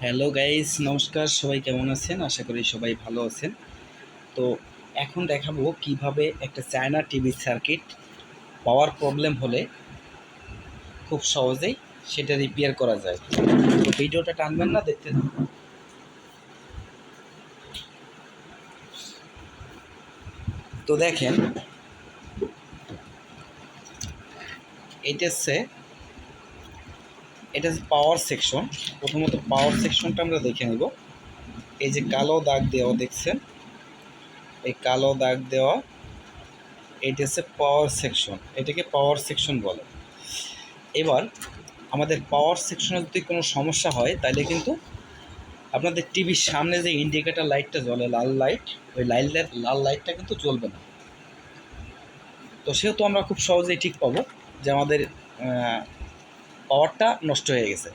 Hello guys, নমস্কার। সবাই কেমন আছেন? আশা করি সবাই ভালো আছেন। তো এখন দেখাবো কিভাবে একটা চায়না টিভি সার্কিট পাওয়ার প্রবলেম হলে খুব সহজেই সেটা রিপেয়ার করা যায়। তো ভিডিওটা টানবেন না, দেখতে থাকুন। তো দেখেন, এটা হচ্ছে পাওয়ার সেকশন। প্রথমত পাওয়ার সেকশনটা আমরা দেখে নেব। এই যে কালো দাগ দেওয়া দেখছেন, এই কালো দাগ দেওয়া এটা হচ্ছে পাওয়ার সেকশন। এটাকে পাওয়ার সেকশন বলে। এবার আমাদের পাওয়ার সেকশনে যদি কোনো সমস্যা হয় তাহলে কিন্তু আপনাদের টিভির সামনে যে ইন্ডিকেটর লাইটটা জ্বলে, লাল লাইট, ওই লাল লাইটটা কিন্তু জ্বলবে না। তো সেহেতু আমরা খুব সহজেই ঠিক পাবো যে আমাদের পাওয়ারটা নষ্ট হয়ে গেছে।